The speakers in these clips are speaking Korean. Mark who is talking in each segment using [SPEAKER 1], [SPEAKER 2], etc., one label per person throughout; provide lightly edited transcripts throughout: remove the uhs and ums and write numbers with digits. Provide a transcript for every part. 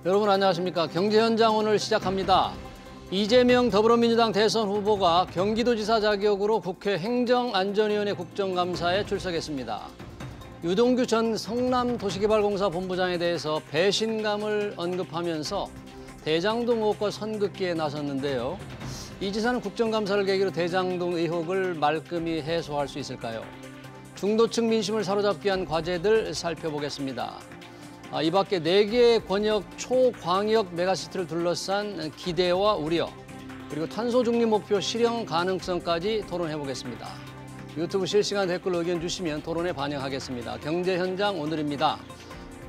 [SPEAKER 1] 여러분 안녕하십니까. 경제현장 오늘 시작합니다. 이재명 더불어민주당 대선 후보가 경기도지사 자격으로 국회 행정안전위원회 국정감사에 출석했습니다. 유동규 전 성남도시개발공사 본부장에 대해서 배신감을 언급하면서 대장동 의혹과 선긋기에 나섰는데요. 이 지사는 국정감사를 계기로 대장동 의혹을 말끔히 해소할 수 있을까요? 중도층 민심을 사로잡기 위한 과제들 살펴보겠습니다. 이 밖에 4개의 권역 초광역 메가시티를 둘러싼 기대와 우려, 그리고 탄소 중립 목표 실현 가능성까지 토론해보겠습니다. 유튜브 실시간 댓글 의견 주시면 토론에 반영하겠습니다. 경제현장 오늘입니다.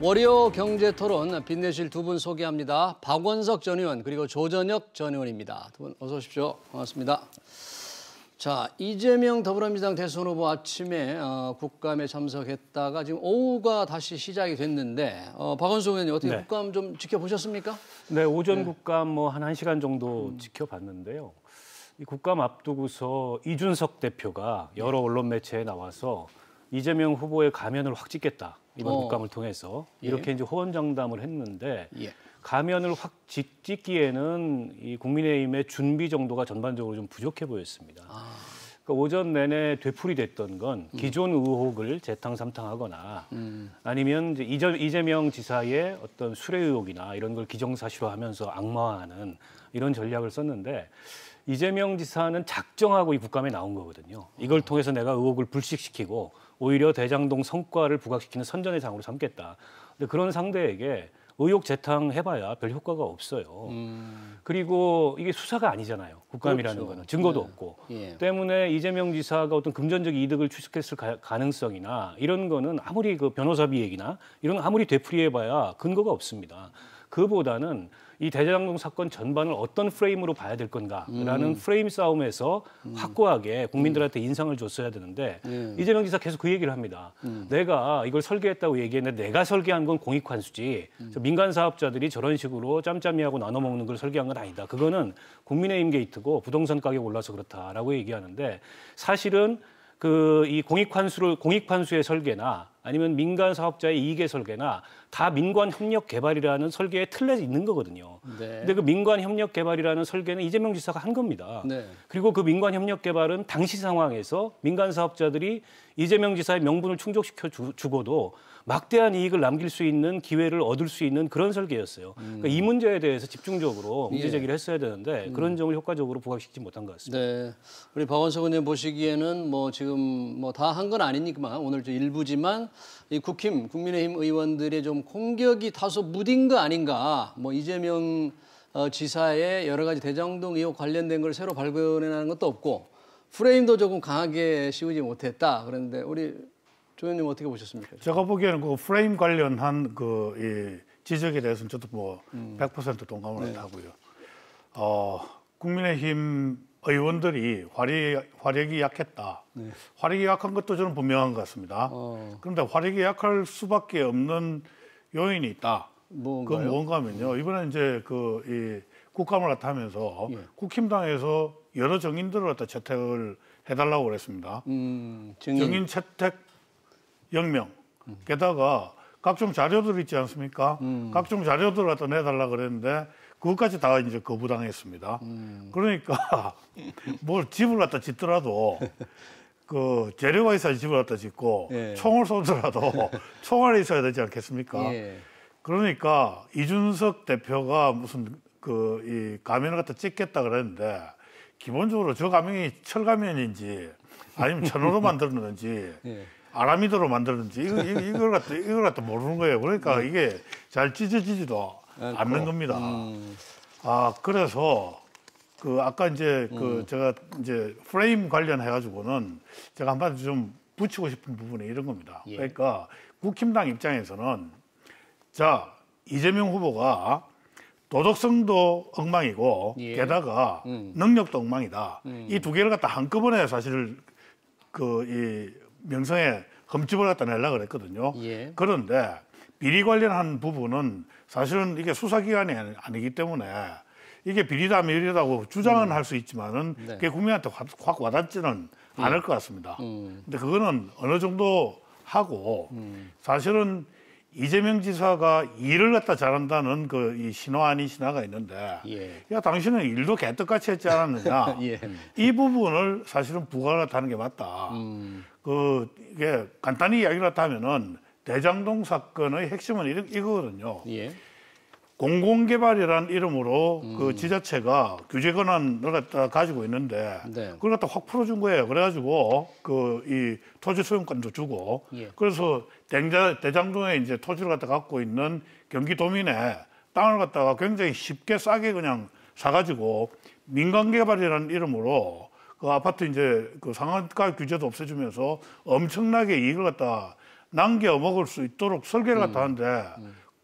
[SPEAKER 1] 월요 경제토론 빛내실 두 분 소개합니다. 박원석 전 의원 그리고 조전혁 전 의원입니다. 두 분 어서 오십시오. 반갑습니다. 자, 이재명 더불어민주당 대선 후보 아침에 국감에 참석했다가 지금 오후가 다시 시작이 됐는데 박원석 의원님 어떻게 국감 좀 지켜보셨습니까?
[SPEAKER 2] 네, 오전 국감 뭐 한 1시간 정도 지켜봤는데요. 이 국감 앞두고서 이준석 대표가 여러 언론 매체에 나와서 이재명 후보의 가면을 확 찍겠다. 이번 국감을 통해서 이렇게 이제 호언장담을 했는데 가면을 확 찍기에는 이 국민의힘의 준비 정도가 전반적으로 좀 부족해 보였습니다. 그러니까 오전 내내 되풀이됐던 건 기존 의혹을 재탕삼탕하거나 아니면 이제 이재명 지사의 어떤 수뢰 의혹이나 이런 걸 기정사실화하면서 악마화하는 이런 전략을 썼는데 이재명 지사는 작정하고 이 국감에 나온 거거든요. 이걸 통해서 내가 의혹을 불식시키고 오히려 대장동 성과를 부각시키는 선전의 장으로 삼겠다. 근데 그런 상대에게 의혹 재탕해봐야 별 효과가 없어요. 그리고 이게 수사가 아니잖아요. 국감이라는
[SPEAKER 1] 그렇죠.
[SPEAKER 2] 거는 증거도 없고. 때문에 이재명 지사가 어떤 금전적 이득을 추측했을 가능성이나 이런 거는 아무리 그 변호사비 얘기나 이런 거 아무리 되풀이해봐야 근거가 없습니다. 그보다는 이 대장동 사건 전반을 어떤 프레임으로 봐야 될 건가라는 프레임 싸움에서 확고하게 국민들한테 인상을 줬어야 되는데 이재명 지사 계속 그 얘기를 합니다. 내가 이걸 설계했다고 얘기했는데 내가 설계한 건 공익환수지 민간 사업자들이 저런 식으로 짬짬이하고 나눠 먹는 걸 설계한 건 아니다. 그거는 국민의힘 게이트고 부동산 가격 올라서 그렇다라고 얘기하는데 사실은 이 공익환수의 설계나 아니면 민간 사업자의 이익의 설계나 다 민관 협력 개발이라는 설계에 틀려 있는 거거든요. 근데 그 민관 협력 개발이라는 설계는 이재명 지사가 한 겁니다. 그리고 그 민관 협력 개발은 당시 상황에서 민간 사업자들이 이재명 지사의 명분을 충족시켜 주고도 막대한 이익을 남길 수 있는 기회를 얻을 수 있는 그런 설계였어요. 그러니까 이 문제에 대해서 집중적으로 문제 제기를 했어야 되는데 그런 점을 효과적으로 부각시키지 못한 것 같습니다.
[SPEAKER 1] 네, 우리 박원석 의원님 보시기에는 뭐 지금 뭐 다 한 건 아니니까 오늘 좀 일부지만 이 국민의힘 의원들의 좀 공격이 다소 무딘 거 아닌가. 뭐 이재명 지사의 여러 가지 대장동 의혹 관련된 걸 새로 발견해내는 것도 없고 프레임도 조금 강하게 씌우지 못했다. 그런데 우리 조 의원님 어떻게 보셨습니까?
[SPEAKER 3] 제가 보기에는 그 프레임 관련한 이 지적에 대해서는 저도 뭐 100% 동감을 하고요. 국민의힘 의원들이 화력이 약했다. 화력이 약한 것도 저는 분명한 것 같습니다. 그런데 화력이 약할 수밖에 없는 요인이 있다.
[SPEAKER 1] 뭔가요?
[SPEAKER 3] 그건 뭔가 하면요. 이번에 이제 이 국감을 갖다 하면서 국힘당에서 여러 정인들을 갖다 채택을 해달라고 그랬습니다. 정인 채택 0명. 게다가 각종 자료들 있지 않습니까? 각종 자료들을 갖다 내달라고 그랬는데 그것까지 다 이제 거부당했습니다. 그러니까 뭘 집을 갖다 짓더라도 그 재료가 있어야 집을 갖다 짓고 총을 쏘더라도 총알이 있어야 되지 않겠습니까? 그러니까 이준석 대표가 무슨 이 가면을 갖다 찍겠다 그랬는데 기본적으로 저 가면이 철가면인지 아니면 천으로 만들었는지 아라미드로 만들었는지 이걸 갖다 모르는 거예요. 그러니까 이게 잘 찢어지지도 않는 겁니다. 그래서 아까 이제 제가 이제 프레임 관련해가지고는 제가 한마디 좀 붙이고 싶은 부분이 이런 겁니다. 그러니까 국힘당 입장에서는 자, 이재명 후보가 도덕성도 엉망이고 게다가 능력도 엉망이다. 이 두 개를 갖다 한꺼번에 사실 이 명성에 흠집을 갖다 내려고 그랬거든요. 그런데 비리 관련한 부분은 사실은 이게 수사기관이 아니기 때문에 이게 비리다 미리다고 주장은 할 수 있지만은 그게 국민한테 확 와닿지는 않을 것 같습니다. 근데 그거는 어느 정도 하고 사실은 이재명 지사가 일을 갖다 잘한다는 그 이 신화 아닌 신화가 있는데,
[SPEAKER 1] 예.
[SPEAKER 3] 야 당신은 일도 개떡같이 했지 않았느냐?
[SPEAKER 1] 예.
[SPEAKER 3] 이 부분을 사실은 부각을 하는 게 맞다. 이게 간단히 이야기를 하면은 대장동 사건의 핵심은 이거거든요.
[SPEAKER 1] 예.
[SPEAKER 3] 공공개발이라는 이름으로 그 지자체가 규제 권한을 갖다 가지고 있는데
[SPEAKER 1] 네.
[SPEAKER 3] 그걸 갖다 확 풀어준 거예요. 그래가지고 그 이 토지 소유권도 주고
[SPEAKER 1] 예.
[SPEAKER 3] 그래서 대장동에 이제 토지를 갖다 갖고 있는 경기도민의 땅을 갖다가 굉장히 쉽게 싸게 그냥 사가지고 민간개발이라는 이름으로 그 아파트 이제 그 상한가 규제도 없애주면서 엄청나게 이익을 갖다 남겨 먹을 수 있도록 설계를 갖다 하는데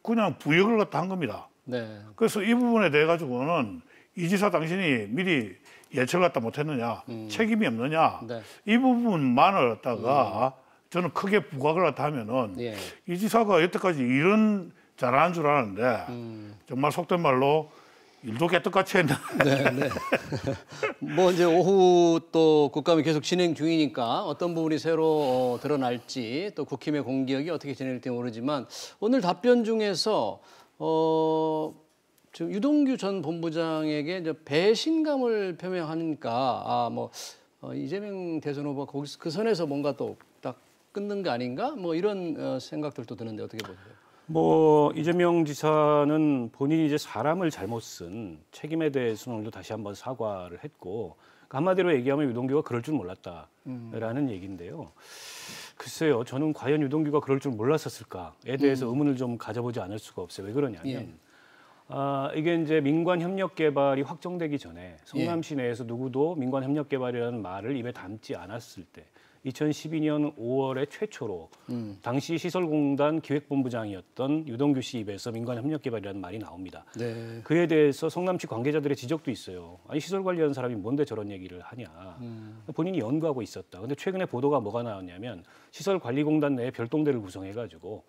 [SPEAKER 3] 그냥 부역을 갖다 한 겁니다.
[SPEAKER 1] 네.
[SPEAKER 3] 그래서 이 부분에 대해 가지고는 이 지사 당신이 미리 예측을 갖다 못했느냐, 책임이 없느냐,
[SPEAKER 1] 네.
[SPEAKER 3] 이 부분만을 갖다가 저는 크게 부각을 갖다 하면은
[SPEAKER 1] 예.
[SPEAKER 3] 이 지사가 여태까지 일은 잘하는 줄 알았는데 정말 속된 말로 일도 개떡같이 했나.
[SPEAKER 1] 네, 네. 뭐 이제 오후 또 국감이 계속 진행 중이니까 어떤 부분이 새로 드러날지 또 국힘의 공격이 어떻게 진행될지 모르지만 오늘 답변 중에서 지금 유동규 전 본부장에게 이제 배신감을 표명하니까 이재명 대선 후보가 거기서 그 선에서 뭔가 또 딱 끊는 거 아닌가? 뭐 이런 생각들도 드는데 어떻게 보세요?
[SPEAKER 2] 뭐 이재명 지사는 본인이 이제 사람을 잘못 쓴 책임에 대해서는 오늘도 다시 한번 사과를 했고 한마디로 얘기하면 유동규가 그럴 줄 몰랐다라는 얘기인데요. 글쎄요, 저는 과연 유동규가 그럴 줄 몰랐었을까에 대해서 의문을 좀 가져보지 않을 수가 없어요. 왜 그러냐면
[SPEAKER 1] 예.
[SPEAKER 2] 이게 이제 민관 협력 개발이 확정되기 전에 성남시 내에서 누구도 민관 협력 개발이라는 말을 입에 담지 않았을 때 2012년 5월에 최초로 당시 시설공단 기획본부장이었던 유동규 씨 입에서 민관협력개발이라는 말이 나옵니다.
[SPEAKER 1] 네.
[SPEAKER 2] 그에 대해서 성남시 관계자들의 지적도 있어요. 아니 시설 관리하는 사람이 뭔데 저런 얘기를 하냐. 본인이 연구하고 있었다. 근데 최근에 보도가 뭐가 나왔냐면 시설관리공단 내에 별동대를 구성해가지고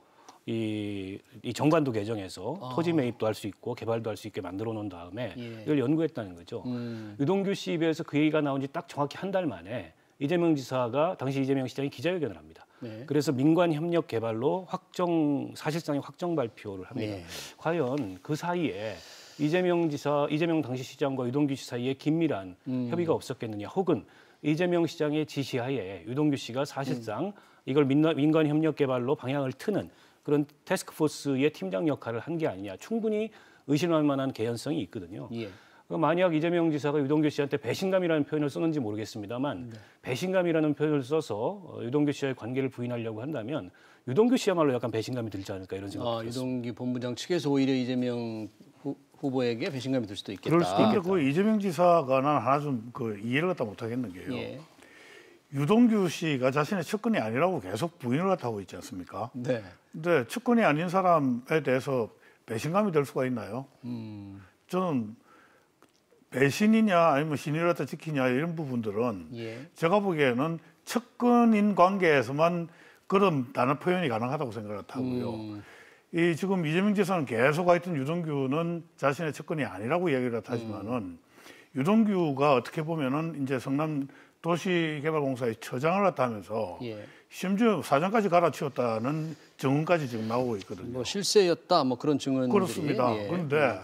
[SPEAKER 2] 이 정관도 개정해서 토지 매입도 할 수 있고 개발도 할 수 있게 만들어 놓은 다음에
[SPEAKER 1] 예.
[SPEAKER 2] 이걸 연구했다는 거죠. 유동규 씨 입에서 그 얘기가 나온 지 딱 정확히 한 달 만에 이재명 지사가 당시 이재명 시장이 기자회견을 합니다.
[SPEAKER 1] 네.
[SPEAKER 2] 그래서 민관 협력 개발로 사실상의 확정 발표를 합니다.
[SPEAKER 1] 네.
[SPEAKER 2] 과연 그 사이에 이재명 당시 시장과 유동규 씨 사이에 긴밀한 협의가 없었겠느냐, 혹은 이재명 시장의 지시하에 유동규 씨가 사실상 이걸 민관 협력 개발로 방향을 트는 그런 태스크포스의 팀장 역할을 한 게 아니냐, 충분히 의심할 만한 개연성이 있거든요.
[SPEAKER 1] 예.
[SPEAKER 2] 만약 이재명 지사가 유동규 씨한테 배신감이라는 표현을 썼는지 모르겠습니다만 배신감이라는 표현을 써서 유동규 씨와의 관계를 부인하려고 한다면 유동규 씨야말로 약간 배신감이 들지 않을까 이런 생각이 들었습니다.
[SPEAKER 1] 유동규 본부장 측에서 오히려 이재명 후보에게 배신감이 들 수도 있겠다.
[SPEAKER 3] 그럴 수도 있겠다. 그 이재명 지사가 난 하나 좀 그 이해를 갖다 못하겠는 게요.
[SPEAKER 1] 예.
[SPEAKER 3] 유동규 씨가 자신의 측근이 아니라고 계속 부인을 갖다 하고 있지 않습니까?
[SPEAKER 1] 네.
[SPEAKER 3] 근데 측근이 아닌 사람에 대해서 배신감이 들 수가 있나요? 저는 배신이냐 아니면 신의를 갖다 지키냐 이런 부분들은
[SPEAKER 1] 예.
[SPEAKER 3] 제가 보기에는 측근인 관계에서만 그런 단어 표현이 가능하다고 생각을 하고요. 이 지금 이재명 지사는 계속 하여튼 유동규는 자신의 측근이 아니라고 얘기를 하지만은 유동규가 어떻게 보면은 이제 성남 도시개발공사의 처장을 갖다 하면서
[SPEAKER 1] 예.
[SPEAKER 3] 심지어 사장까지 갈아치웠다는 증언까지 지금 나오고 있거든요.
[SPEAKER 1] 뭐 실세였다 뭐 그런 증언들이.
[SPEAKER 3] 그렇습니다.
[SPEAKER 1] 예.
[SPEAKER 3] 그런데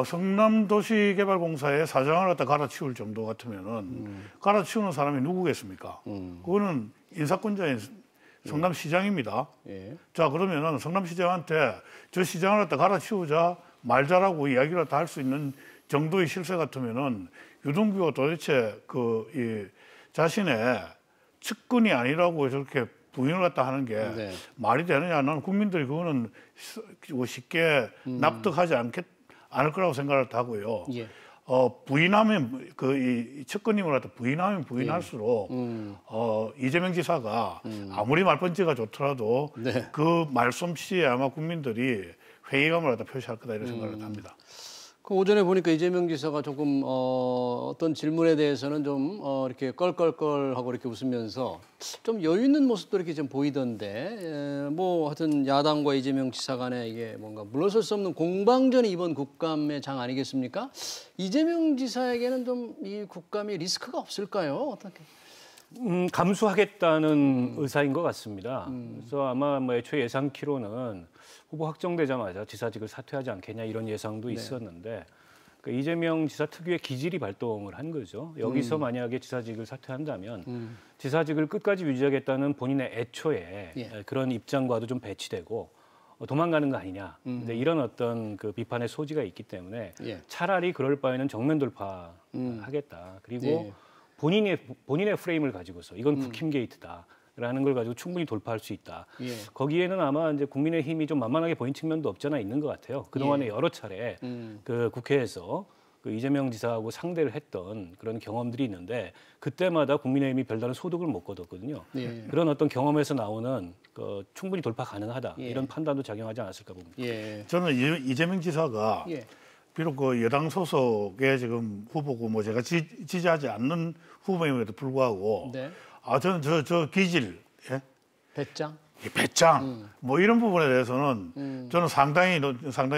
[SPEAKER 3] 성남도시개발공사의 사장을 갖다 갈아치울 정도 같으면은 갈아치우는 사람이 누구겠습니까? 그거는 인사권자인 성남시장입니다.
[SPEAKER 1] 예.
[SPEAKER 3] 자, 그러면은 성남시장한테 저 시장을 갖다 갈아치우자 말자라고 이야기를 다 할 수 있는 정도의 실세 같으면은 유동규가 도대체 자신의 측근이 아니라고 저렇게 부인을 갖다 하는 게
[SPEAKER 1] 네.
[SPEAKER 3] 말이 되느냐? 나는 국민들이 그거는 쉽게 납득하지 않을 거라고 생각을 하고요.
[SPEAKER 1] 예.
[SPEAKER 3] 부인하면 이 측근님을 갖다 부인하면 부인할수록 이재명 지사가 아무리 말번지가 좋더라도
[SPEAKER 1] 네.
[SPEAKER 3] 그 말솜씨에 아마 국민들이 회의감을 갖다 표시할 거다 이런 생각을 합니다.
[SPEAKER 1] 그 오전에 보니까 이재명 지사가 조금 어떤 질문에 대해서는 좀 이렇게 껄껄껄하고 이렇게 웃으면서 좀 여유 있는 모습도 이렇게 좀 보이던데 뭐 하여튼 야당과 이재명 지사 간에 이게 뭔가 물러설 수 없는 공방전이 이번 국감의 장 아니겠습니까? 이재명 지사에게는 좀 이 국감이 리스크가 없을까요? 어떻게?
[SPEAKER 2] 감수하겠다는 의사인 것 같습니다. 그래서 아마 뭐 애초에 예상키로는 후보 확정되자마자 지사직을 사퇴하지 않겠냐 이런 예상도 있었는데 그 이재명 지사 특유의 기질이 발동을 한 거죠. 여기서 만약에 지사직을 사퇴한다면 지사직을 끝까지 유지하겠다는 본인의 애초에 그런 입장과도 좀 배치되고 도망가는 거 아니냐. 근데 이런 어떤 그 비판의 소지가 있기 때문에 차라리 그럴 바에는 정면 돌파하겠다. 그리고 본인의 프레임을 가지고서 이건 국힘 게이트다라는 걸 가지고 충분히 돌파할 수 있다. 거기에는 아마 이제 국민의힘이 좀 만만하게 보인 측면도 없잖아 있는 것 같아요. 그동안에 여러 차례 그 국회에서 그 이재명 지사하고 상대를 했던 그런 경험들이 있는데 그때마다 국민의힘이 별다른 소득을 못 거뒀거든요. 그런 어떤 경험에서 나오는 그 충분히 돌파 가능하다 이런 판단도 작용하지 않았을까 봅니다.
[SPEAKER 3] 저는 이재명 지사가 비록 그 여당 소속의 지금 후보고 뭐 제가 지지하지 않는 후보임에도 불구하고 저는 저 기질, 배짱 뭐 이런 부분에 대해서는 저는 상당히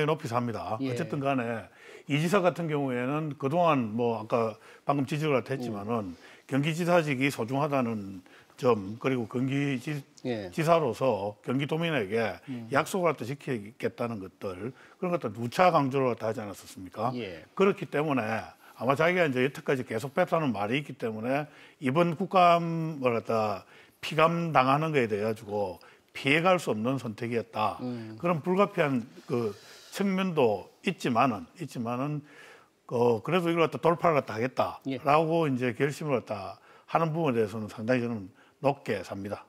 [SPEAKER 3] 높이 삽니다. 어쨌든 간에 이 지사 같은 경우에는 그동안 뭐 아까 방금 지적을 했지만은 경기지사직이 소중하다는 점 그리고 경기지사로서 경기도민에게 약속을 갖다 지키겠다는 것들 그런 것들 누차 강조를 갖다 하지 않았었습니까? 그렇기 때문에 아마 자기가 이제 여태까지 계속 뺐다는 말이 있기 때문에 이번 국감을 갖다 피감당하는 거에 대해 가지고 피해갈 수 없는 선택이었다. 그런 불가피한 그 측면도 있지만은 그래도 이걸 갖다 돌파를 갖다 하겠다라고 이제 결심을 갖다 하는 부분에 대해서는 상당히 저는 높게 삽니다.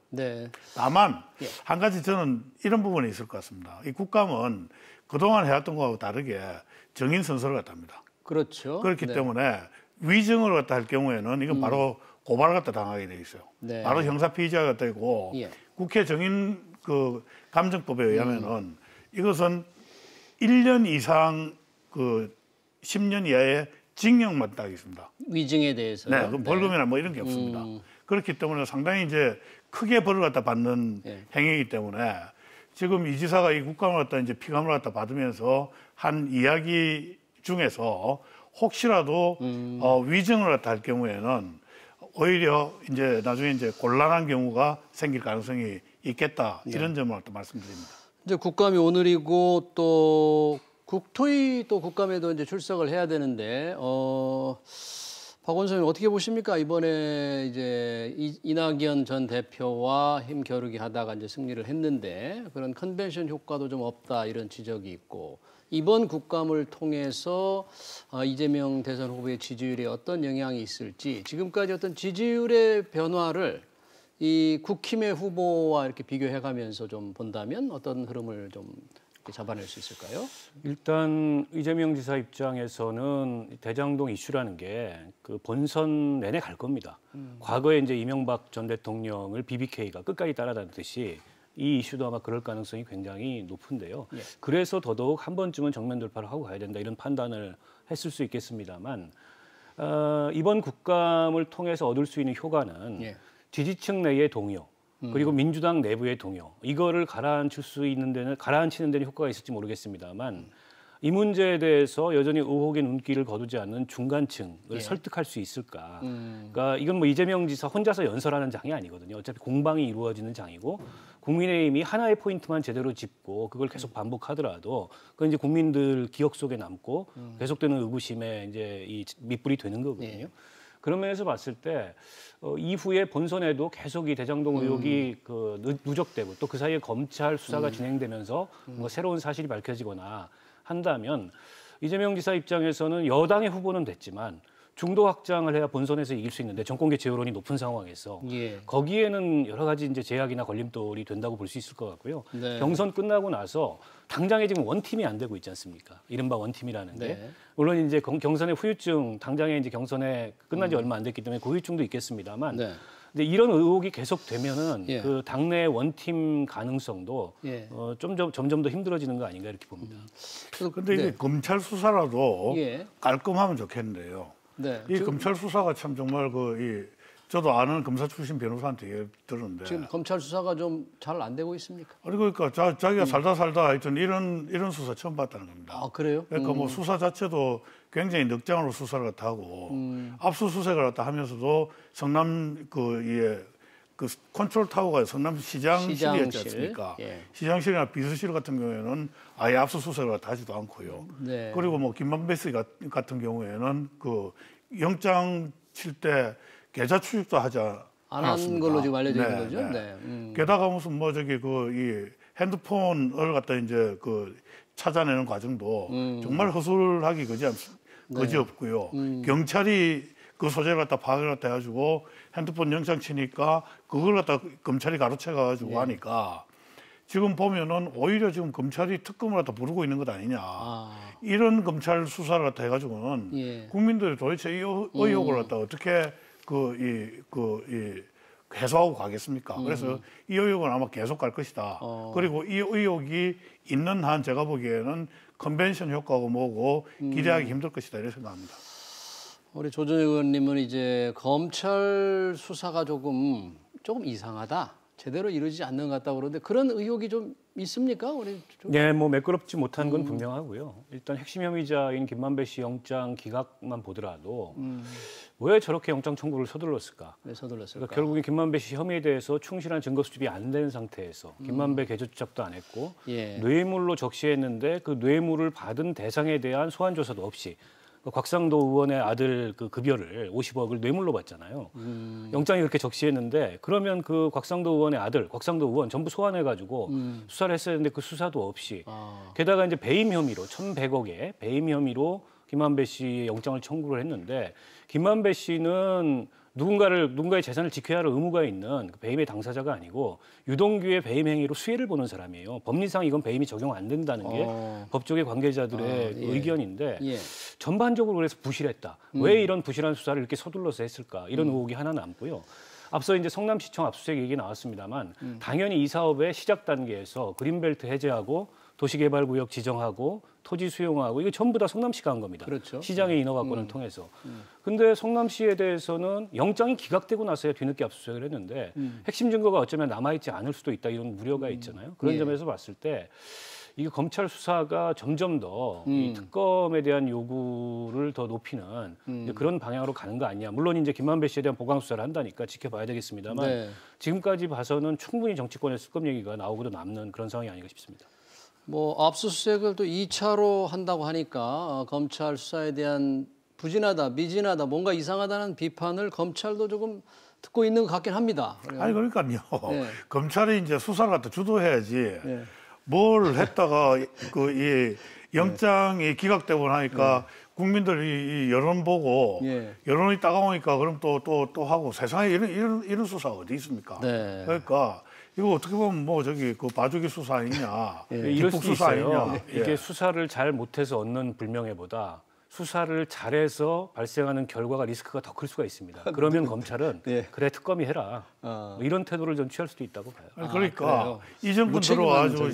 [SPEAKER 3] 다만 한 가지 저는 이런 부분이 있을 것 같습니다. 이 국감은 그동안 해왔던 것하고 다르게 정인 선서를 갖다 합니다.
[SPEAKER 1] 그렇죠.
[SPEAKER 3] 그렇기 때문에 위증을 갖다 할 경우에는 이건 바로 고발을 갖다 당하게 돼 있어요. 바로 형사 피의자가 되고 국회 정인 그 감정법에 의하면은 이것은 1년 이상 그 10년 이하의 징역만 따겠습니다.
[SPEAKER 1] 위증에 대해서.
[SPEAKER 3] 그럼 벌금이나 뭐 이런 게 없습니다. 그렇기 때문에 상당히 이제 크게 벌을 갖다 받는 행위이기 때문에 지금 이 지사가 이 국감을 갖다 이제 피감을 갖다 받으면서 한 이야기 중에서 혹시라도 위증을 갖다 할 경우에는 오히려 이제 나중에 이제 곤란한 경우가 생길 가능성이 있겠다 이런 점을 갖다 말씀드립니다.
[SPEAKER 1] 이제 국감이 오늘이고 또 국토위 또 국감에도 이제 출석을 해야 되는데 박 원장님 어떻게 보십니까? 이번에 이제 이낙연 전 대표와 힘 겨루기 하다가 이제 승리를 했는데 그런 컨벤션 효과도 좀 없다 이런 지적이 있고 이번 국감을 통해서 이재명 대선 후보의 지지율에 어떤 영향이 있을지 지금까지 어떤 지지율의 변화를 이 국힘의 후보와 이렇게 비교해가면서 좀 본다면 어떤 흐름을 좀 잡아낼 수 있을까요?
[SPEAKER 2] 일단 이재명 지사 입장에서는 대장동 이슈라는 게 그 본선 내내 갈 겁니다. 과거에 이제 이명박 전 대통령을 BBK가 끝까지 따라다녔듯이 이 이슈도 아마 그럴 가능성이 굉장히 높은데요. 그래서 더더욱 한 번쯤은 정면 돌파를 하고 가야 된다 이런 판단을 했을 수 있겠습니다만 이번 국감을 통해서 얻을 수 있는 효과는 지지층 내의 동요 그리고 민주당 내부의 동요 이거를 가라앉히는 데는 효과가 있을지 모르겠습니다만 이 문제에 대해서 여전히 의혹의 눈길을 거두지 않는 중간층을 설득할 수 있을까? 그러니까 이건 뭐 이재명 지사 혼자서 연설하는 장이 아니거든요. 어차피 공방이 이루어지는 장이고 국민의힘이 하나의 포인트만 제대로 짚고 그걸 계속 반복하더라도 그건 이제 국민들 기억 속에 남고 계속되는 의구심에 이제 이 밑불이 되는 거거든요. 그런 면에서 봤을 때 이후에 본선에도 계속 이 대장동 의혹이 그 누적되고 또 그 사이에 검찰 수사가 진행되면서 뭔가 새로운 사실이 밝혀지거나 한다면 이재명 지사 입장에서는 여당의 후보는 됐지만 중도 확장을 해야 본선에서 이길 수 있는데 정권 개최 여론이 높은 상황에서 거기에는 여러 가지 이제 제약이나 걸림돌이 된다고 볼 수 있을 것 같고요. 경선 끝나고 나서 당장에 지금 원팀이 안 되고 있지 않습니까? 이른바 원팀이라는 게 물론 이제 경선의 후유증 당장에 이제 경선에 끝난 지 얼마 안 됐기 때문에 그 후유증도 있겠습니다.만 근데 이런 의혹이 계속되면은 그 당내 원팀 가능성도 점점 더 힘들어지는 거 아닌가 이렇게 봅니다.
[SPEAKER 3] 그런데 이게 검찰 수사라도 깔끔하면 좋겠는데요. 이 검찰 수사가 참 정말 이 저도 아는 검사 출신 변호사한테 얘기 들었는데
[SPEAKER 1] 지금 검찰 수사가 좀 잘 안 되고 있습니까?
[SPEAKER 3] 아니 그러니까 자기가 살다 하여튼 이런 수사 처음 봤다는 겁니다.
[SPEAKER 1] 아, 그래요?
[SPEAKER 3] 그러니까 뭐 수사 자체도 굉장히 넉장으로 수사를 갖다 하고 압수수색을 갖다 하면서도 성남 그 컨트롤 타워가 성남 시장실이었지 않습니까?
[SPEAKER 1] 예.
[SPEAKER 3] 시장실이나 비서실 같은 경우에는 아예 압수수색을 갖다 하지도 않고요.
[SPEAKER 1] 네.
[SPEAKER 3] 그리고 뭐 김만배 씨 같은 경우에는 그 영장 칠 때 계좌 추적도 하지
[SPEAKER 1] 안
[SPEAKER 3] 않았습니다.
[SPEAKER 1] 한 걸로 지금 알려져 있는
[SPEAKER 3] 네,
[SPEAKER 1] 거죠?
[SPEAKER 3] 네.
[SPEAKER 1] 네.
[SPEAKER 3] 게다가 무슨 뭐 저기 이 핸드폰을 갖다 이제 찾아내는 과정도 정말 허술하기 거지 없고요. 경찰이 그 소재를 갖다 파악을 갖다 해가지고 핸드폰 영장 치니까 그걸 갖다 검찰이 가로채 가지고 하니까 지금 보면은 오히려 지금 검찰이 특검을 갖다 부르고 있는 것 아니냐. 이런 검찰 수사를 갖다 해가지고는 국민들이 도대체 이 의혹을 갖다 어떻게 해소하고 가겠습니까? 그래서 이 의혹은 아마 계속 갈 것이다. 그리고 이 의혹이 있는 한 제가 보기에는 컨벤션 효과고 뭐고 기대하기 힘들 것이다 이렇게 생각합니다.
[SPEAKER 1] 우리 조준혁 의원님은 이제 검찰 수사가 조금 이상하다. 제대로 이루어지지 않는 것 같다고 그러는데 그런 의혹이 좀 있습니까? 우리
[SPEAKER 2] 네, 뭐 매끄럽지 못한 건 분명하고요. 일단 핵심 혐의자인 김만배 씨 영장 기각만 보더라도 왜 저렇게 영장 청구를 서둘렀을까?
[SPEAKER 1] 왜 서둘렀을까?
[SPEAKER 2] 그러니까 결국에 김만배 씨 혐의에 대해서 충실한 증거 수집이 안 된 상태에서 김만배 계좌 추적도 안 했고 뇌물로 적시했는데 그 뇌물을 받은 대상에 대한 소환 조사도 없이 곽상도 의원의 아들 그 급여를 50억을 뇌물로 받잖아요. 영장이 그렇게 적시했는데 그러면 그 곽상도 의원의 아들, 곽상도 의원 전부 소환해가지고 수사를 했어야 했는데 그 수사도 없이 게다가 이제 배임 혐의로 1,100억의 배임 혐의로 김만배 씨의 영장을 청구를 했는데 김만배 씨는 누군가의 재산을 지켜야 할 의무가 있는 그 배임의 당사자가 아니고 유동규의 배임 행위로 수혜를 보는 사람이에요. 법리상 이건 배임이 적용 안 된다는 게 법조계 관계자들의 의견인데 전반적으로 그래서 부실했다. 왜 이런 부실한 수사를 이렇게 서둘러서 했을까? 이런 의혹이 하나 남고요. 앞서 이제 성남시청 압수수색 얘기 나왔습니다만 당연히 이 사업의 시작 단계에서 그린벨트 해제하고 도시개발구역 지정하고 토지 수용하고 이거 전부 다 성남시가 한 겁니다.
[SPEAKER 1] 그렇죠.
[SPEAKER 2] 시장의 인허가권을 통해서. 근데 성남시에 대해서는 영장이 기각되고 나서야 뒤늦게 압수수색을 했는데 핵심 증거가 어쩌면 남아있지 않을 수도 있다 이런 우려가 있잖아요. 그런 점에서 봤을 때 이게 검찰 수사가 점점 더 이 특검에 대한 요구를 더 높이는 이제 그런 방향으로 가는 거 아니냐. 물론 이제 김만배 씨에 대한 보강 수사를 한다니까 지켜봐야 되겠습니다만 지금까지 봐서는 충분히 정치권의 특검 얘기가 나오고도 남는 그런 상황이 아닌가 싶습니다.
[SPEAKER 1] 뭐 압수수색을 또 2차로 한다고 하니까 검찰 수사에 대한 부진하다, 미진하다, 뭔가 이상하다는 비판을 검찰도 조금 듣고 있는 것 같긴 합니다.
[SPEAKER 3] 아니 그러니까요. 검찰이 이제 수사를 갖다 주도해야지. 뭘 했다가 이 영장이 기각되고 나니까 국민들이 이 여론 보고 여론이 따가우니까 그럼 또 하고 세상에 이런 수사가 어디 있습니까? 그러니까. 이거 어떻게 보면 뭐 저기 그 봐주기 수사 아니냐,
[SPEAKER 2] 이럴 수도
[SPEAKER 3] 수사
[SPEAKER 2] 있어요.
[SPEAKER 3] 아니냐.
[SPEAKER 2] 이게 수사를 잘 못해서 얻는 불명예보다 수사를 잘해서 발생하는 결과가 리스크가 더 클 수가 있습니다. 그러면 검찰은 그래 특검이 해라 뭐 이런 태도를 좀 취할 수도 있다고 봐요.
[SPEAKER 3] 아니, 그러니까 이 정권 들어와가지고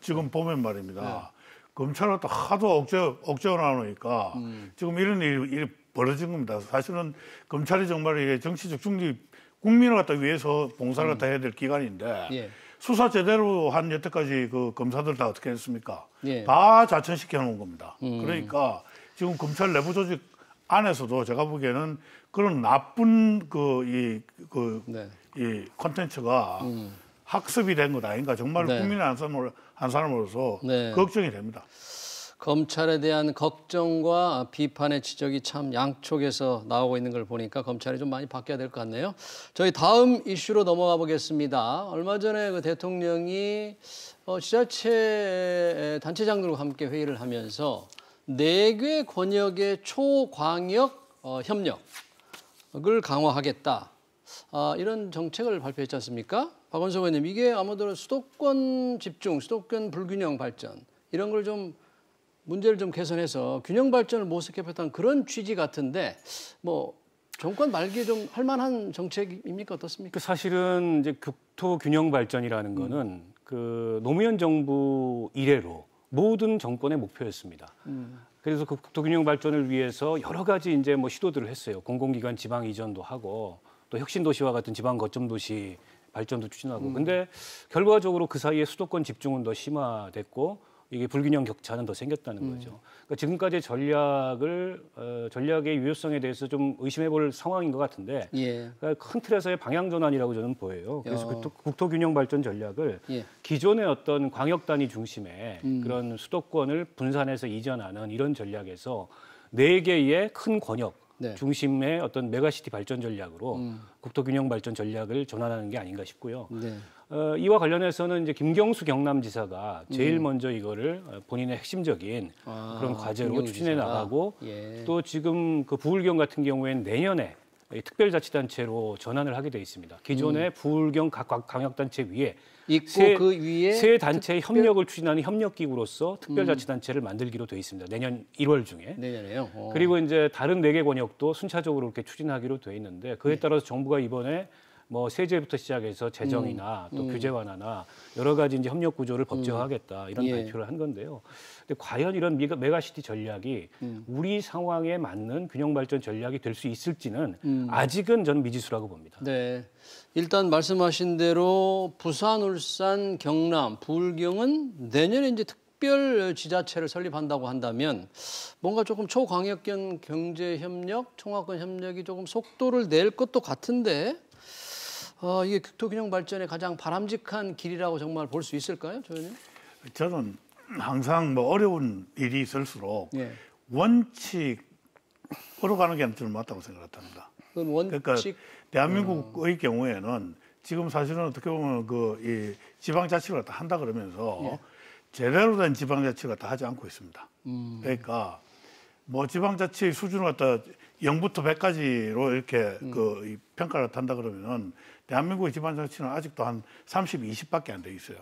[SPEAKER 3] 지금 보면 말입니다. 검찰은 또 하도 억제어 나오니까 지금 이런 일이 벌어진 겁니다. 사실은 검찰이 정말 이게 정치적 중립 국민을 갖다 위해서 봉사를 갖다 해야 될 기관인데 수사 제대로 한 여태까지 그 검사들 다 어떻게 했습니까? 다 자천시켜 놓은 겁니다. 그러니까 지금 검찰 내부 조직 안에서도 제가 보기에는 그런 나쁜 이 콘텐츠가 학습이 된 것 아닌가 정말 국민의 한 사람으로서 걱정이 됩니다.
[SPEAKER 1] 검찰에 대한 걱정과 비판의 지적이 참 양쪽에서 나오고 있는 걸 보니까 검찰이 좀 많이 바뀌어야 될 것 같네요. 저희 다음 이슈로 넘어가 보겠습니다. 얼마 전에 그 대통령이 지자체 단체장들과 함께 회의를 하면서 4개 권역의 초광역 협력을 강화하겠다. 이런 정책을 발표했지 않습니까? 박원석 의원님, 이게 아무래도 수도권 집중, 수도권 불균형 발전 이런 걸 좀 문제를 좀 개선해서 균형 발전을 모색해봤다는 그런 취지 같은데 뭐 정권 말기에 좀 할 만한 정책입니까? 어떻습니까?
[SPEAKER 2] 사실은 이제 국토 균형 발전이라는 거는 그 노무현 정부 이래로 모든 정권의 목표였습니다. 그래서 그 국토 균형 발전을 위해서 여러 가지 이제 뭐 시도들을 했어요. 공공기관 지방 이전도 하고 또 혁신도시와 같은 지방 거점 도시 발전도 추진하고. 근데 결과적으로 그 사이에 수도권 집중은 더 심화됐고 이게 불균형 격차는 더 생겼다는 거죠. 그러니까 지금까지 전략의 유효성에 대해서 좀 의심해볼 상황인 것 같은데
[SPEAKER 1] 예.
[SPEAKER 2] 그러니까 큰 틀에서의 방향 전환이라고 저는 보여요. 그래서 국토균형 발전 전략을
[SPEAKER 1] 예.
[SPEAKER 2] 기존의 어떤 광역 단위 중심의 그런 수도권을 분산해서 이전하는 이런 전략에서 4개의 큰 권역
[SPEAKER 1] 네.
[SPEAKER 2] 중심의 어떤 메가시티 발전 전략으로 국토균형 발전 전략을 전환하는 게 아닌가 싶고요.
[SPEAKER 1] 네.
[SPEAKER 2] 이와 관련해서는 이제 김경수 경남지사가 제일 먼저 이거를 본인의 핵심적인 그런 과제로
[SPEAKER 1] 김경수
[SPEAKER 2] 추진해
[SPEAKER 1] 지사가.
[SPEAKER 2] 나가고
[SPEAKER 1] 예.
[SPEAKER 2] 또 지금 그 부울경 같은 경우에는 내년에 특별자치단체로 전환을 하게 돼 있습니다. 기존의 부울경 각 광역단체 위에
[SPEAKER 1] 있고 그 위에
[SPEAKER 2] 세 단체의 협력을 추진하는 협력기구로서 특별자치단체를 만들기로 돼 있습니다. 내년 1월 중에.
[SPEAKER 1] 내년에요.
[SPEAKER 2] 그리고 이제 다른 4개 권역도 순차적으로 이렇게 추진하기로 돼 있는데 그에 따라서 정부가 이번에 뭐 세제부터 시작해서 재정이나 또 규제 완화나 여러 가지 이제 협력 구조를 법제화하겠다 이런
[SPEAKER 1] 예.
[SPEAKER 2] 발표를 한 건데요. 근데 과연 이런 메가시티 전략이 우리 상황에 맞는 균형 발전 전략이 될 수 있을지는 아직은 저는 미지수라고 봅니다.
[SPEAKER 1] 네. 일단 말씀하신 대로 부산, 울산, 경남, 부울경은 내년에 이제 특별 지자체를 설립한다고 한다면 뭔가 조금 초광역권 경제 협력, 총합권 협력이 조금 속도를 낼 것도 같은데 이게 국토균형 발전의 가장 바람직한 길이라고 정말 볼 수 있을까요, 조 의원님?
[SPEAKER 3] 저는 항상 뭐 어려운 일이 있을수록
[SPEAKER 1] 예.
[SPEAKER 3] 원칙으로 가는 게 저는 맞다고 생각합니다.
[SPEAKER 1] 그럼 원칙
[SPEAKER 3] 그러니까 대한민국의 경우에는 지금 사실은 어떻게 보면 이 지방자치를 갖다 한다 그러면서 제대로 된 지방자치를 갖다 하지 않고 있습니다. 그러니까 뭐 지방자치 수준을 갖다 0부터 100까지로 이렇게 이 평가를 한다 그러면은 대한민국의 지방자치는 아직도 한 30, 20밖에 안 돼 있어요.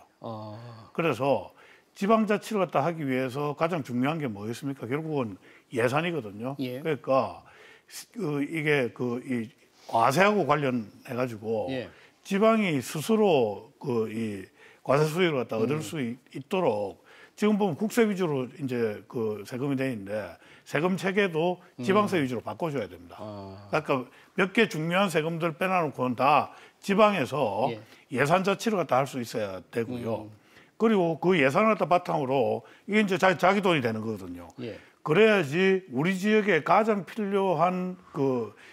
[SPEAKER 3] 그래서 지방자치를 갖다 하기 위해서 가장 중요한 게 뭐였습니까? 결국은 예산이거든요.
[SPEAKER 1] 예.
[SPEAKER 3] 그러니까 이게 이 과세하고 관련해 가지고
[SPEAKER 1] 예.
[SPEAKER 3] 지방이 스스로 이 과세 수익을 갖다 얻을 수 있도록 지금 보면 국세 위주로 이제 세금이 돼 있는데 세금 체계도 지방세 위주로 바꿔줘야 됩니다. 그러니까 몇 개 중요한 세금들 빼놔놓고는 다 지방에서 예산 자치를 갖다 할 수 있어야 되고요. 그리고 그 예산을 갖다 바탕으로 이게 이제 자기 돈이 되는 거거든요.
[SPEAKER 1] 예.
[SPEAKER 3] 그래야지 우리 지역에 가장 필요한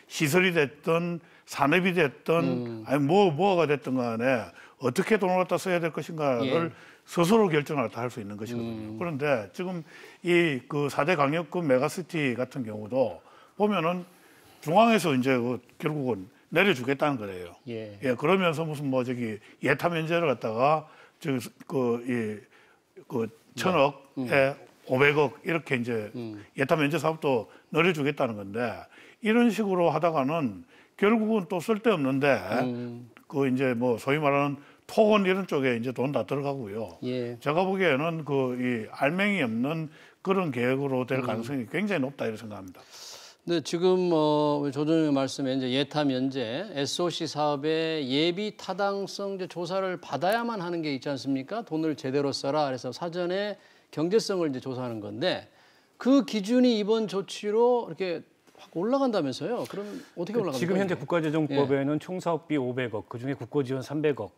[SPEAKER 3] 시설이 됐든 산업이 됐든 아니 뭐가 됐든 간에 어떻게 돈을 갖다 써야 될 것인가를 스스로 결정을 다 할 수 있는 것이거든요. 그런데 지금 이 4대 강력군 메가시티 같은 경우도 보면은 중앙에서 이제 결국은 내려주겠다는 거래요.
[SPEAKER 1] 예.
[SPEAKER 3] 그러면서 무슨 예타 면제를 갖다가 천억에 500억 이렇게 이제 예타 면제 사업도 늘려주겠다는 건데 이런 식으로 하다가는 결국은 또 쓸데없는데 이제 소위 말하는 토건 이런 쪽에 이제 돈 다 들어가고요.
[SPEAKER 1] 예.
[SPEAKER 3] 제가 보기에는 이 알맹이 없는 그런 계획으로 될 가능성이 굉장히 높다 이렇게 생각합니다.
[SPEAKER 1] 네, 지금 조 의원님 말씀에 이제 예타 면제, SOC 사업의 예비 타당성 이제 조사를 받아야만 하는 게 있지 않습니까? 돈을 제대로 써라. 그래서 사전에 경제성을 이제 조사하는 건데 그 기준이 이번 조치로 이렇게 확 올라간다면서요? 그럼 어떻게 올라갑니까?
[SPEAKER 2] 지금 현재 국가재정법에는 총사업비 500억, 그중에 국고지원 300억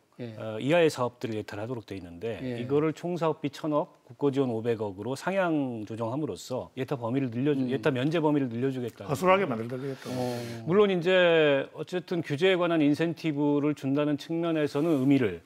[SPEAKER 2] 이하의 사업들을 예탈하도록 돼 있는데 이거를 총사업비 1,000억, 국고지원 500억으로 상향 조정함으로써 예타 면제 범위를 늘려주겠다.
[SPEAKER 3] 허술하게 만들겠다.
[SPEAKER 2] 물론 이제 어쨌든 규제에 관한 인센티브를 준다는 측면에서는 의미를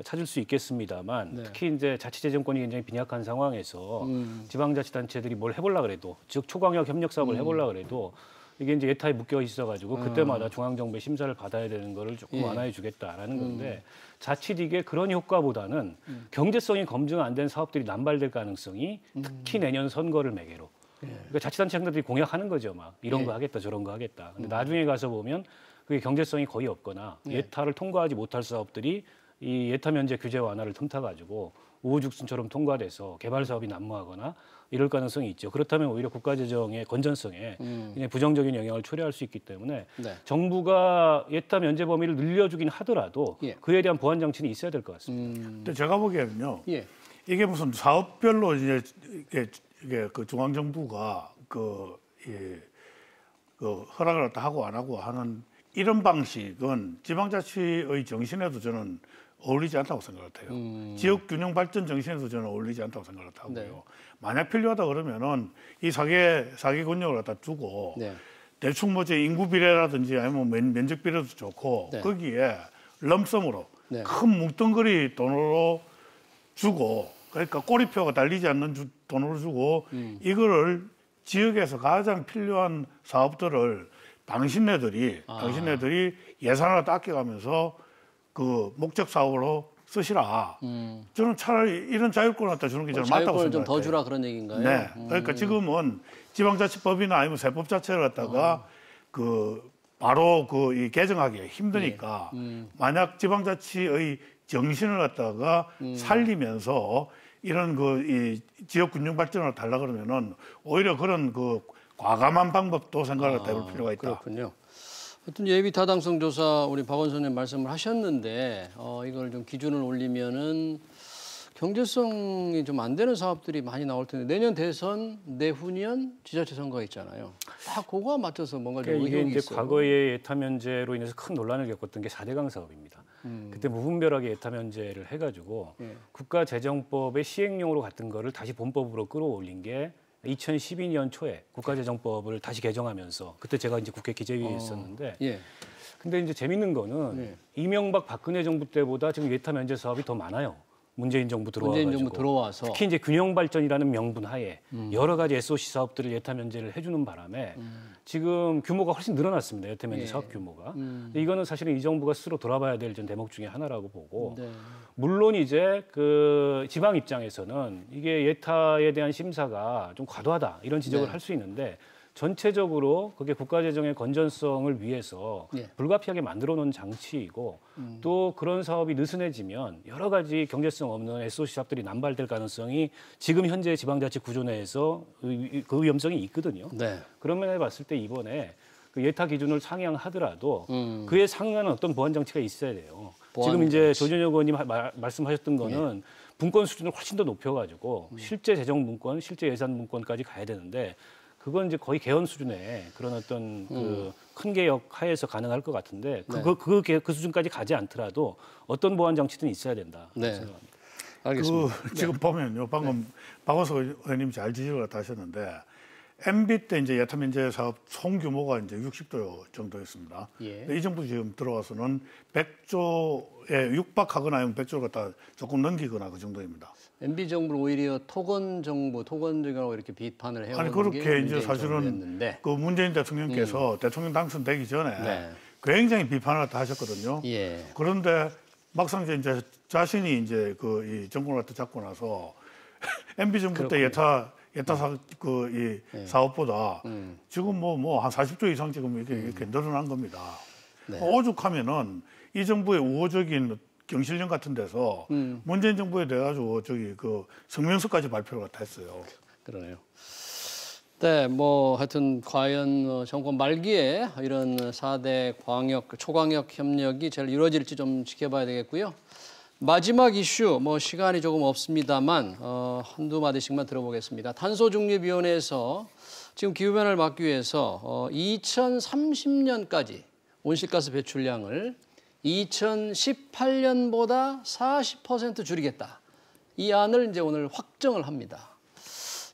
[SPEAKER 2] 찾을 수 있겠습니다만 특히 이제 자치재정권이 굉장히 빈약한 상황에서 지방자치단체들이 뭘 해보려고 그래도 즉 초광역 협력 사업을 해보려고 그래도 이게 이제 예타에 묶여 있어가지고 그때마다 중앙정부의 심사를 받아야 되는 거를 조금 완화해 주겠다라는 건데 자칫 이게 그런 효과보다는 경제성이 검증 안 된 사업들이 남발될 가능성이 특히 내년 선거를 매개로 그러니까 자치단체 장들이 공약하는 거죠. 막 이런 거 하겠다 저런 거 하겠다. 근데 나중에 가서 보면 그게 경제성이 거의 없거나 예타를 통과하지 못할 사업들이 이 예타 면제 규제 완화를 틈타가지고 우후죽순처럼 통과돼서 개발 사업이 난무하거나 이럴 가능성이 있죠. 그렇다면 오히려 국가재정의 건전성에 굉장히 부정적인 영향을 초래할 수 있기 때문에 정부가 예타 면제 범위를 늘려주긴 하더라도 그에 대한 보완 장치는 있어야 될 것 같습니다.
[SPEAKER 3] 근데 제가 보기에는요. 이게 무슨 사업별로 이제 이게 중앙정부가 허락을 하고 안 하고 하는 이런 방식은 지방자치의 정신에도 저는 어울리지 않다고 생각해요. 지역 균형 발전 정신에도 저는 어울리지 않다고 생각하고요.
[SPEAKER 1] 네.
[SPEAKER 3] 만약 필요하다 그러면은 이 사개 권역을 갖다 두고
[SPEAKER 1] 네.
[SPEAKER 3] 대충 뭐 인구 비례라든지 아니면 면적 비례도 좋고
[SPEAKER 1] 네.
[SPEAKER 3] 거기에 럼섬으로
[SPEAKER 1] 네.
[SPEAKER 3] 큰 뭉텅거리 돈으로 주고 그러니까 꼬리표가 달리지 않는 돈으로 주고 이거를 지역에서 가장 필요한 사업들을 당신네들이 예산을 아껴가면서 그 목적 사업으로 쓰시라. 저는 차라리 이런 자율권을 갖다 주는 게 저는 맞다고
[SPEAKER 1] 자율권을
[SPEAKER 3] 생각해요.
[SPEAKER 1] 좀 더 주라 그런 얘기인가요?
[SPEAKER 3] 네. 그러니까 지금은 지방자치법이나 아니면 세법 자체를 갖다가 그 바로 그 이 개정하기 힘드니까 만약 지방자치의 정신을 갖다가 살리면서 이런 그 이 지역 균형 발전을 달라 그러면은 오히려 그런 그 과감한 방법도 생각을 해볼 필요가 있다.
[SPEAKER 1] 그렇군요. 하여튼 예비 타당성 조사 우리 박원순님 말씀을 하셨는데 이걸 좀 기준을 올리면은 경제성이 좀 안 되는 사업들이 많이 나올 텐데 내년 대선, 내후년 지자체 선거가 있잖아요. 다 그거와 맞춰서 뭔가 좀
[SPEAKER 2] 그러니까
[SPEAKER 1] 의혹이
[SPEAKER 2] 이게 이제
[SPEAKER 1] 있어요.
[SPEAKER 2] 과거에 예타 면제로 인해서 큰 논란을 겪었던 게 4대강 사업입니다. 그때 무분별하게 예타 면제를 해가지고 국가재정법의 시행령으로 갔던 거를 다시 본법으로 끌어올린 게 2012년 초에 국가재정법을 다시 개정하면서 그때 제가 이제 국회 기재위에 있었는데
[SPEAKER 1] 예.
[SPEAKER 2] 근데 이제 재밌는 거는 이명박 박근혜 정부 때보다 지금 예타 면제 사업이 더 많아요. 문재인 정부 들어와가지고.
[SPEAKER 1] 문재인 정부 들어와서
[SPEAKER 2] 특히 이제 균형 발전이라는 명분 하에 여러 가지 SOC 사업들을 예타 면제를 해주는 바람에 지금 규모가 훨씬 늘어났습니다. 예타 면제 사업 규모가. 근데 이거는 사실은 이 정부가 스스로 돌아봐야 될 좀 대목 중에 하나라고 보고
[SPEAKER 1] 네.
[SPEAKER 2] 물론 이제 그 지방 입장에서는 이게 예타에 대한 심사가 좀 과도하다 이런 지적을 할 수 있는데 전체적으로 그게 국가재정의 건전성을 위해서 불가피하게 만들어 놓은 장치이고 또 그런 사업이 느슨해지면 여러 가지 경제성 없는 SOC 사업들이 남발될 가능성이 지금 현재 지방자치 구조 내에서 그 위험성이 있거든요.
[SPEAKER 1] 네.
[SPEAKER 2] 그런 면에 봤을 때 이번에 그 예타 기준을 상향하더라도 그에 상응하는 어떤 보완 장치가 있어야 돼요. 지금 이제 조준혁 의원님 말씀하셨던 거는 분권 수준을 훨씬 더 높여가지고 실제 재정 분권, 실제 예산 분권까지 가야 되는데 그건 이제 거의 개헌 수준의 그런 어떤 그 큰 개혁 하에서 가능할 것 같은데 그 수준까지 가지 않더라도 어떤 보완 장치든 있어야 된다.
[SPEAKER 1] 네.
[SPEAKER 2] 생각합니다.
[SPEAKER 1] 알겠습니다.
[SPEAKER 3] 지금 보면요, 방금 박원석 의원님이 잘 지적을 하셨는데 MB 때 이제 예타 면제 사업 총 규모가 이제 60조 정도였습니다. 이 정부 지금 들어와서는 100조에 육박하거나 아니면 100조를 갖다 조금 넘기거나 그 정도입니다.
[SPEAKER 1] MB 정부를 오히려 토건 정부라고 이렇게 비판을 해오는
[SPEAKER 3] 아니 그렇게 이제 사실은
[SPEAKER 1] 정부였는데.
[SPEAKER 3] 그 문재인 대통령께서 대통령 당선되기 전에 굉장히 비판을 다 하셨거든요. 그런데 막상 이제 자신이 이제 그 이 정권을 갖다 잡고 나서 MB 정부 때 예타 사업보다 지금 뭐 한 40조 이상 지금 이렇게 늘어난 겁니다. 오죽하면은 이 정부의 우호적인 경실련 같은 데서 문재인 정부에 대해 가지고 그 성명서까지 발표를 했어요.
[SPEAKER 1] 그러네요. 네, 뭐 하여튼 과연 정권 말기에 이런 4대 초광역 협력이 잘 이루어질지 좀 지켜봐야 되겠고요. 마지막 이슈, 뭐 시간이 조금 없습니다만 한두 마디씩만 들어보겠습니다. 탄소중립위원회에서 지금 기후변화를 막기 위해서 2030년까지 온실가스 배출량을 2018년보다 40% 줄이겠다. 이 안을 이제 오늘 확정을 합니다.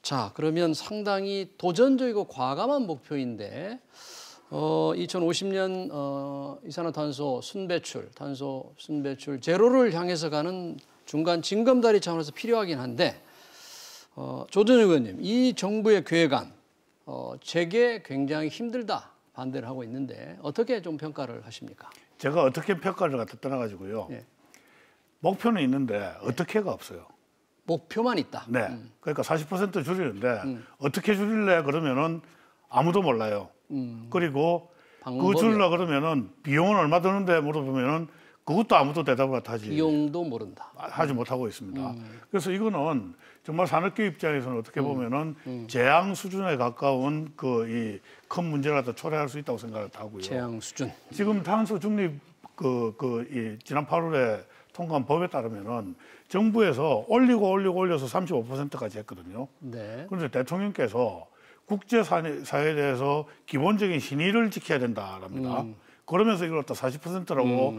[SPEAKER 1] 자, 그러면 상당히 도전적이고 과감한 목표인데 2050년 이산화탄소 순배출 제로를 향해서 가는 중간 징검다리 차원에서 필요하긴 한데 조준혁 의원님, 이 정부의 계획안 재개 굉장히 힘들다 반대를 하고 있는데 어떻게 좀 평가를 하십니까?
[SPEAKER 3] 제가 어떻게 평가를 갖다 떠나가지고요. 목표는 있는데 어떻게가 없어요.
[SPEAKER 1] 목표만 있다.
[SPEAKER 3] 네. 그러니까 40% 줄이는데 어떻게 줄일래 그러면은 아무도 몰라요. 그리고 그 줄이려 그러면은 비용은 얼마 드는데 물어보면은 그것도 아무도 대답을 하지.
[SPEAKER 1] 비용도 모른다.
[SPEAKER 3] 하지 못하고 있습니다. 그래서 이거는 정말 산업계 입장에서는 어떻게 보면은 재앙 수준에 가까운 그 이 큰 문제라도 초래할 수 있다고 생각을 하고요.
[SPEAKER 1] 재앙 수준.
[SPEAKER 3] 지금 탄소 중립 지난 8월에 통과한 법에 따르면은 정부에서 올려서 35%까지 했거든요.
[SPEAKER 1] 네.
[SPEAKER 3] 그런데 대통령께서 국제사회에 대해서 기본적인 신의를 지켜야 된다랍니다. 그러면서 이걸 갖다 40%라고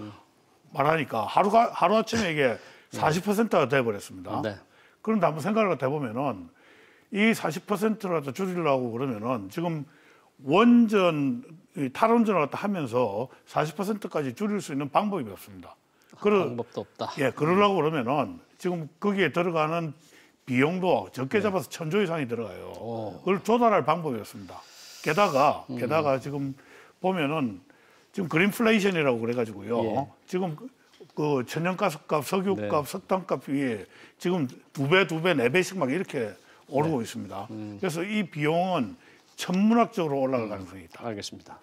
[SPEAKER 3] 말하니까 하루아침에 이게 40%가 돼버렸습니다.
[SPEAKER 1] 네.
[SPEAKER 3] 그런데 한번 생각을 해보면은 이 40%를 갖다 줄이려고 그러면은 지금 탈원전을 갖다 하면서 40%까지 줄일 수 있는 방법이 없습니다.
[SPEAKER 1] 방법도 없다.
[SPEAKER 3] 예, 그러려고 그러면은 지금 거기에 들어가는 비용도 적게 잡아서 1,000조 이상이 들어가요. 그걸 조달할 방법이 없습니다. 게다가 지금 보면은 지금 그린플레이션이라고 그래가지고요.
[SPEAKER 1] 예.
[SPEAKER 3] 지금 그 천연가스값, 석유값, 석탄값이 지금 2배, 4배씩 막 이렇게 오르고 있습니다. 그래서 이 비용은 천문학적으로 올라갈 가능성이 있다.
[SPEAKER 1] 알겠습니다.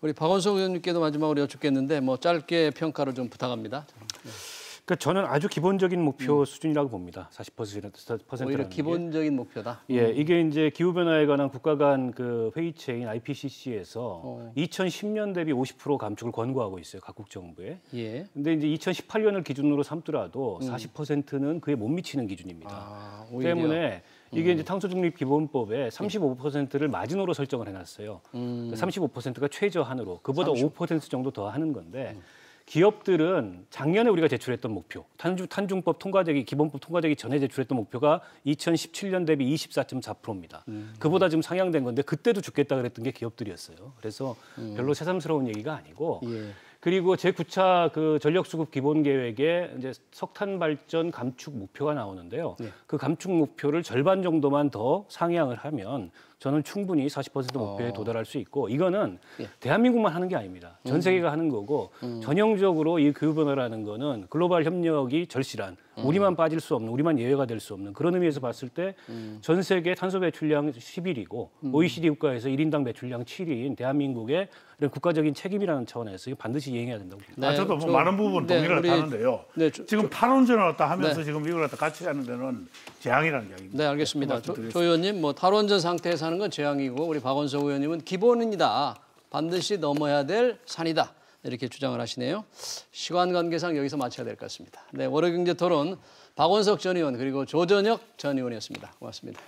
[SPEAKER 1] 우리 박원석 의원님께도 마지막으로 여쭙겠는데 뭐 짧게 평가를 좀 부탁합니다.
[SPEAKER 2] 그러니까 저는 아주 기본적인 목표 수준이라고 봅니다. 40%라는
[SPEAKER 1] 오히려
[SPEAKER 2] 게.
[SPEAKER 1] 기본적인 목표다.
[SPEAKER 2] 예, 이게 이제 기후 변화에 관한 국가 간 그 회의체인 IPCC에서 2010년 대비 50% 감축을 권고하고 있어요. 각국 정부에.
[SPEAKER 1] 예.
[SPEAKER 2] 근데 이제 2018년을 기준으로 삼더라도 40%는 그에 못 미치는 기준입니다.
[SPEAKER 1] 오히려.
[SPEAKER 2] 때문에 이게 이제 탄소중립 기본법에 35%를 마지노로 설정을 해놨어요. 35%가 최저한으로 그보다 5% 정도 더 하는 건데 기업들은 작년에 우리가 제출했던 목표, 탄중법 통과되기 기본법 통과되기 전에 제출했던 목표가 2017년 대비 24.4%입니다. 그보다 지금 상향된 건데 그때도 죽겠다 그랬던 게 기업들이었어요. 그래서 별로 새삼스러운 얘기가 아니고.
[SPEAKER 1] 예.
[SPEAKER 2] 그리고 제9차 그 전력수급 기본 계획에 이제 석탄 발전 감축 목표가 나오는데요.
[SPEAKER 1] 예.
[SPEAKER 2] 그 감축 목표를 절반 정도만 더 상향을 하면 저는 충분히 40% 목표에 도달할 수 있고 이거는
[SPEAKER 1] 예.
[SPEAKER 2] 대한민국만 하는 게 아닙니다. 전 세계가 하는 거고 전형적으로 이 기후 변화라는 거는 글로벌 협력이 절실한 우리만 빠질 수 없는 우리만 예외가 될 수 없는 그런 의미에서 봤을 때 전 세계 탄소 배출량 10위이고 OECD 국가에서 1인당 배출량 7위인 대한민국의 이런 국가적인 책임이라는 차원에서 이거 반드시 이행해야 된다고 봅니다.
[SPEAKER 1] 네,
[SPEAKER 3] 저도 뭐 많은 부분 동의를 하는데요. 지금 탈원전을 갖다 하면서 지금 이걸 갖다 같이 하는 데는 재앙이라는 이야기입니다.
[SPEAKER 1] 네, 알겠습니다. 조 의원님, 뭐 탈원전 상태에서 하는 건 재앙이고 우리 박원석 의원님은 기본이다. 반드시 넘어야 될 산이다. 이렇게 주장을 하시네요. 시간 관계상 여기서 마쳐야 될 것 같습니다. 네, 월요경제토론 박원석 전 의원 그리고 조전혁 전 의원이었습니다. 고맙습니다.